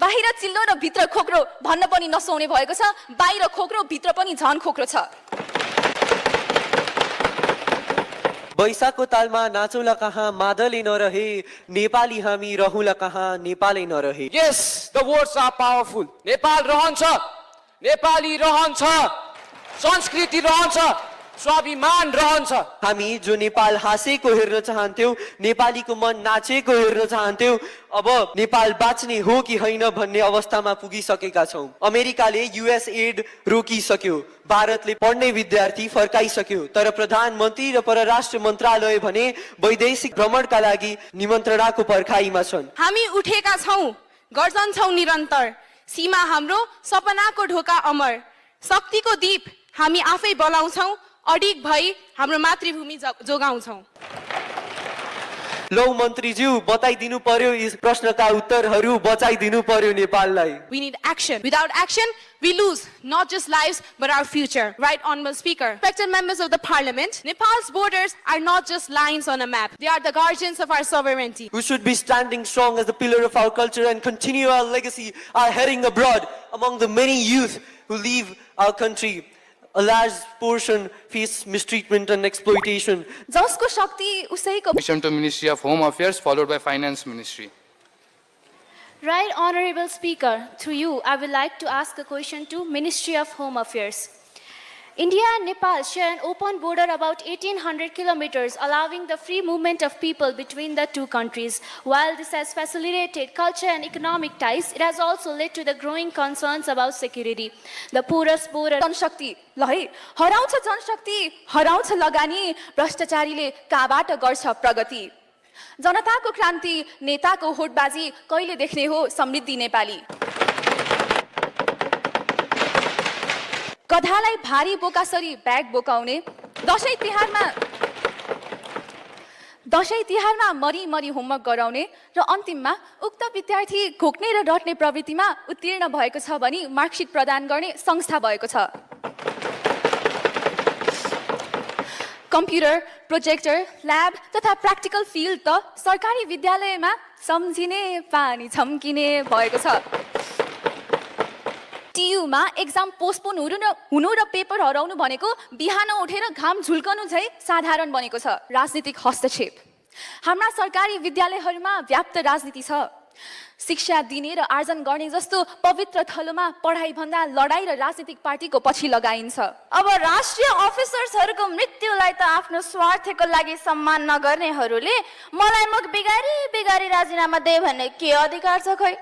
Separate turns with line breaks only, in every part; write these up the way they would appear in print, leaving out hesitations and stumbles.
बाहिर चिल्लो र भित्र खोक्रो भन्न पनि नसुहाउने भएको छ। बाहिर खोक्रो भित्र पनि झन खोक्रो छ।
बैशाखको तालमा नाचौला कहाँ मादले नरहे, नेपाली हामी रहुला कहाँ नेपालै नरहे।
Yes, the words are powerful. Nepal रहन्छ, नेपाली रहन्छ, संस्कृति रहन्छ, स्वाभिमान रहन्छ।
हामी जो नेपाल हाँसेको हेर्न चाहन्थ्यौं, नेपालीको मन नाचेको हेर्न चाहन्थ्यौं, अब नेपाल बाँच्ने हो कि होइन भन्ने अवस्थामा पुगिसकेका छौं। अमेरिकाले युएस एड रोकिसक्यो, भारतले पढ्ने विद्यार्थी फर्काइसक्यो, तर प्रधानमन्त्री र परराष्ट्र मन्त्रालय भने वैदेशिक भ्रमणका लागि निमन्त्रणाको पर्खाइमा छन्।
हामी उठेका छौं, गर्जन्छौं निरन्तर, सीमा हाम्रो सपनाको ढोका अमर, शक्तिको दीप हामी आफै बलाउँछौं, अडिग भई हाम्रो मातृभूमि जोगाउँछौं।
लौ मन्त्रीज्यू बताइदिनु पर्यो, यस प्रश्नका उत्तरहरू बचाइदिनु पर्यो नेपाललाई।
We need action. Without action, we lose not just lives but our future. Right, Honorable Speaker. Respected members of the Parliament, Nepal's borders are not just lines on a map. They are the guardians of our sovereignty.
We should be standing strong as the pillar of our culture and continue our legacy, our heading abroad among the many youth who leave our country. A large portion face mistreatment and exploitation.
जसको शक्ति उसैको।
Mission to Ministry of Home Affairs followed by Finance Ministry.
Right, Honorable Speaker, through you, I would like to ask a question to Ministry of Home Affairs. India and Nepal share an open border about 1800 kilometers, allowing the free movement of people between the two countries. While this has facilitated culture and economic ties, it has also led to the growing concerns about security. The poorest border...
जनशक्ति ल है, हराउँछ जनशक्ति, हराउँछ लगानी, भ्रष्टाचारीले कहाँबाट गर्छ प्रगति। जनताको क्रान्ति, नेताको होडबाजी, कहिले देख्ने हो समृद्धि नेपाली। गधालाई भारी बोकासरी ब्याग बोकाउने, दशैं तिहारमा मरी मरी होमवर्क गराउने र अन्तिममा उक्त विद्यार्थी घोक्ने र रट्ने प्रवृत्तिमा उत्तीर्ण भएको छ भनी मार्कसिट प्रदान गर्ने संस्था भएको छ। कम्प्युटर, प्रोजेक्टर, ल्याब तथा प्र्याक्टिकल फिल्ड त सरकारी विद्यालयमा सम्झिने पानी छम्किने भएको छ। टियुमा एक्जाम पोस्टपोन हुनु र पेपर हराउनु भनेको बिहान उठेर घाम झुल्कनु झै साधारण बनेको छ। राजनीतिक हस्तक्षेप, हाम्रा सरकारी विद्यालयहरूमा व्याप्त राजनीति छ। शिक्षा दिने र आर्जन गर्ने जस्तो पवित्र थलोमा पढाइ भन्दा लडाई र राजनीतिक पार्टीको पछि लगाइन्छ।
अब राष्ट्रिय अफिसर्सहरूको मृत्युलाई त आफ्नो स्वार्थको लागि सम्मान नगर्नेहरूले मलाई म बिगारी राजीनामा दे भन्ने के अधिकार छ खै।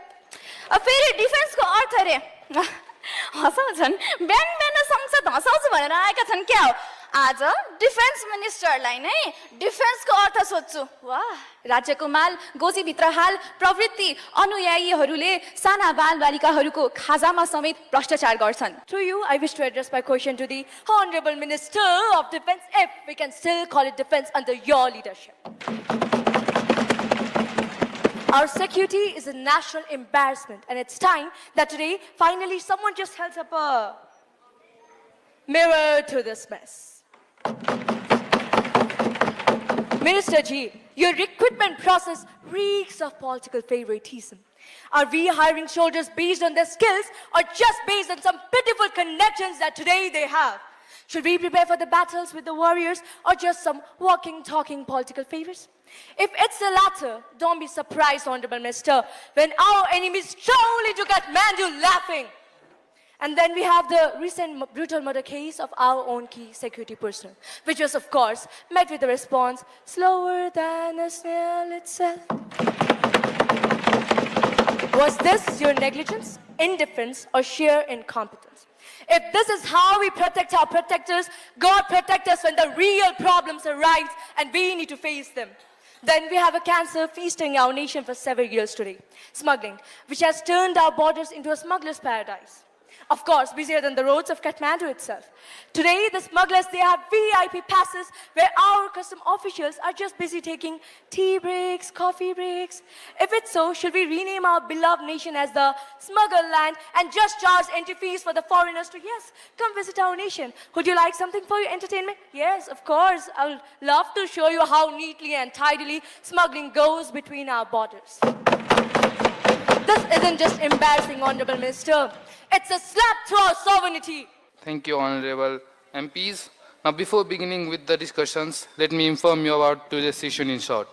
फेरि डिफेन्सको अर्थ रे हँसाउँछन्, बिहान संसद हँसाउँछु भनेर आएका छन् क्या हो। आज डिफेन्स मिनिस्टरलाई नै डिफेन्सको अर्थ सोध्छु। वाह,
राज्यको माल गोजीभित्र हाल प्रवृत्ति अनुयायीहरूले साना बालबालिकाहरूको खाजामा समेत भ्रष्टाचार गर्छन्।
Through you, I wish to address my question to the Honorable Minister of Defense, if we can still call it defense under your leadership. Our security is a national embarrassment, and it's time that today, finally, someone just held up a mirror to this mess. Minister Ji, your recruitment process reeks of political favoritism. Are we hiring soldiers based on their skills or just based on some pitiful connections that today they have? Should we prepare for the battles with the warriors or just some walking, talking political favors? If it's the latter, don't be surprised, Honorable Minister, when our enemies strongly to Kathmandu laughing. And then we have the recent brutal murder case of our own key security personnel, which was, of course, met with a response slower than a snail itself. Was this your negligence, indifference, or sheer incompetence? If this is how we protect our protectors, God protect us when the real problems arise and we need to face them. Then we have a cancer feasting our nation for several years today. Smuggling, which has turned our borders into a smuggler's paradise. Of course, busier than the roads of Kathmandu itself. Today, the smugglers, they have VIP passes where our custom officials are just busy taking tea breaks, coffee breaks. If it's so, should we rename our beloved nation as the Smuggle Land and just charge entry fees for the foreigners to, yes, come visit our nation? Would you like something for your entertainment? Yes, of course. I would love to show you how neatly and tidily smuggling goes between our borders. this isn't just embarrassing, Honorable Minister. It's a slap to our sovereignty.
Thank you, Honorable MPs. Now, before beginning with the discussions, let me inform you about today's session in short.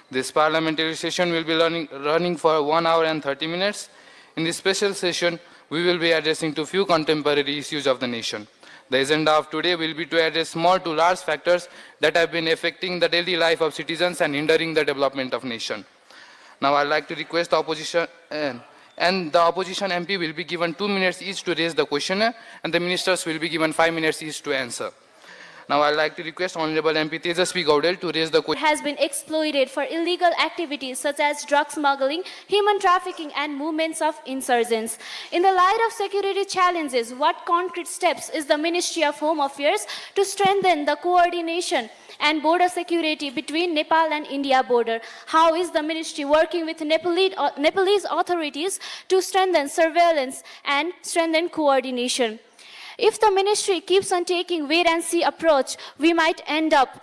This parliamentary session will be running for 1 hour and 30 minutes. In this special session, we will be addressing to few contemporary issues of the nation. The agenda of today will be to address small to large factors that have been affecting the daily life of citizens and hindering the development of nation. Now, I'd like to request the opposition, and the opposition MP will be given 2 minutes each to raise the question, and the ministers will be given 5 minutes each to answer. Now, I'd like to request Honorable MP Tejasvi Gaudel to raise the question.
Has been exploited for illegal activities such as drug smuggling, human trafficking, and movements of insurgents. In the light of security challenges, what concrete steps is the Ministry of Home Affairs to strengthen the coordination and border security between Nepal and India border? How is the ministry working with Nepalese authorities to strengthen surveillance and strengthen coordination? If the ministry keeps on taking wait-and-see approach, we might end up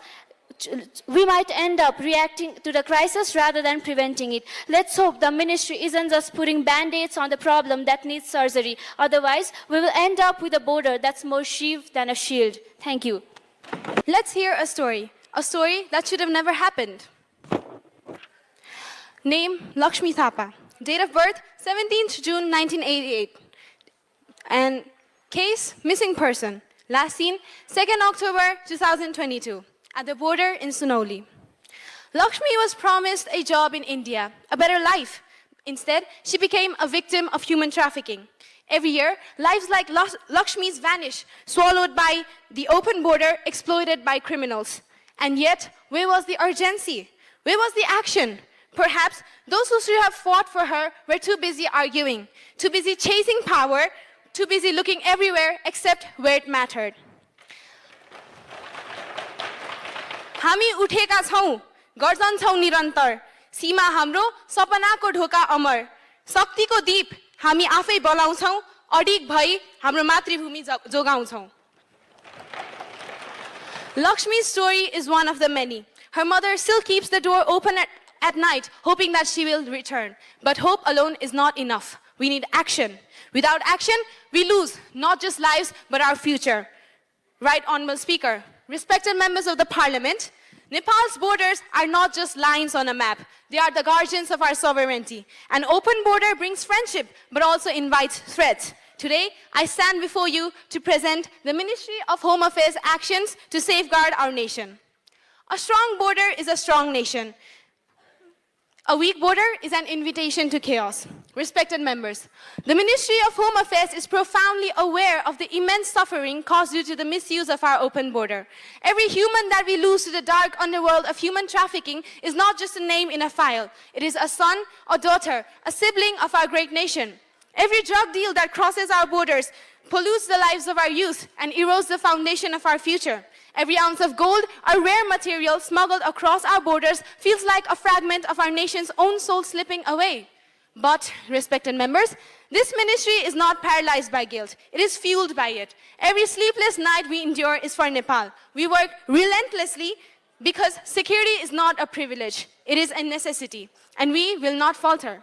reacting to the crisis rather than preventing it. Let's hope the ministry isn't just putting band-aids on the problem that needs surgery. Otherwise, we will end up with a border that's more sheath than a shield. Thank you.
Let's hear a story that should have never happened. Name, Lakshmi Thapa. Date of birth, 17th June 1988. And case, missing person. Last seen, 2nd October 2022, at the border in Sunauli. Lakshmi was promised a job in India, a better life. Instead, she became a victim of human trafficking. Every year, lives like Lakshmi's vanish, swallowed by the open border, exploited by criminals. And yet, where was the urgency? Where was the action? Perhaps those who should have fought for her were too busy arguing, too busy chasing power, too busy looking everywhere except where it mattered. हामी उठेका छौं, गर्जन्छौं निरन्तर, सीमा हाम्रो सपनाको ढोका अमर, शक्तिको दीप हामी आफै बलाउँछौं, अडिग भई हाम्रो मातृभूमि जोगाउँछौं. Lakshmi's story is one of the many. Her mother still keeps the door open at night, hoping that she will return. But hope alone is not enough. We need action. Without action, we lose not just lives, but our future. Right, Honorable Speaker, respected members of the Parliament, Nepal's borders are not just lines on a map. They are the guardians of our sovereignty. An open border brings friendship, but also invites threats. Today, I stand before you to present the Ministry of Home Affairs actions to safeguard our nation. A strong border is a strong nation. A weak border is an invitation to chaos. Respected members, the Ministry of Home Affairs is profoundly aware of the immense suffering caused due to the misuse of our open border. Every human that we lose to the dark underworld of human trafficking is not just a name in a file. It is a son, a daughter, a sibling of our great nation. Every drug deal that crosses our borders pollutes the lives of our youth and erodes the foundation of our future. Every ounce of gold, a rare material smuggled across our borders, feels like a fragment of our nation's own soul slipping away. But, respected members, this ministry is not paralyzed by guilt. It is fueled by it. Every sleepless night we endure is for Nepal. We work relentlessly because security is not a privilege. It is a necessity, and we will not falter.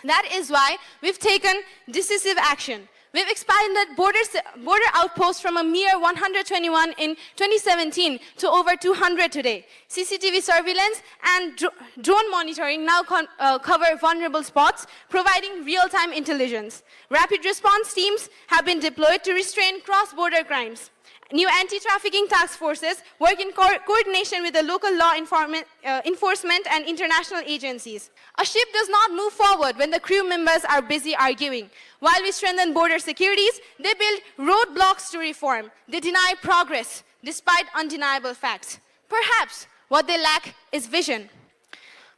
That is why we've taken decisive action. We've expanded border outposts from a mere 121 in 2017 to over 200 today. CCTV surveillance and drone monitoring now cover vulnerable spots, providing real-time intelligence. Rapid response teams have been deployed to restrain cross-border crimes. New anti-trafficking task forces work in coordination with the local law enforcement and international agencies. A ship does not move forward when the crew members are busy arguing. While we strengthen border securities, they build roadblocks to reform. They deny progress, despite undeniable facts. Perhaps what they lack is vision.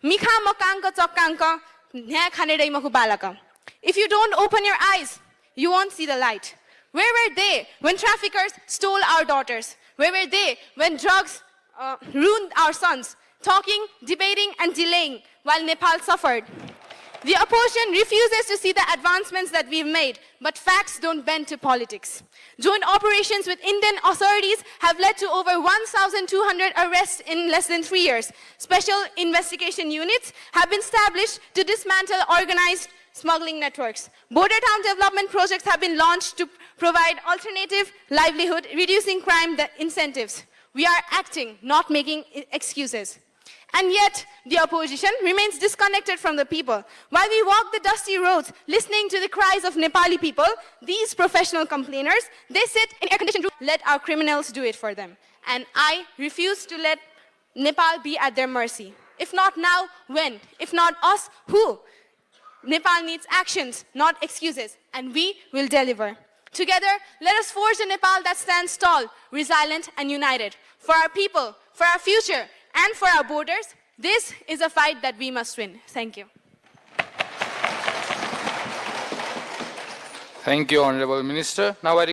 Mikha makanka chakkanka, nya khanedai maku balaka. If you don't open your eyes, you won't see the light. Where were they when traffickers stole our daughters? Where were they when drugs ruined our sons? Talking, debating, and delaying while Nepal suffered. The opposition refuses to see the advancements that we've made, but facts don't bend to politics. Joint operations with Indian authorities have led to over 1,200 arrests in less than 3 years. Special investigation units have been established to dismantle organized smuggling networks. Border town development projects have been launched to provide alternative livelihood, reducing crime incentives. We are acting, not making excuses. And yet, the opposition remains disconnected from the people. While we walk the dusty roads, listening to the cries of Nepali people, these professional complainers, they sit in air-conditioned rooms. Let our criminals do it for them. And I refuse to let Nepal be at their mercy. If not now, when? If not us, who? Nepal needs actions, not excuses, and we will deliver. Together, let us forge a Nepal that stands tall, resilient, and united. For our people, for our future, and for our borders, this is a fight that we must win. Thank you.
Thank you, Honorable Minister. Now I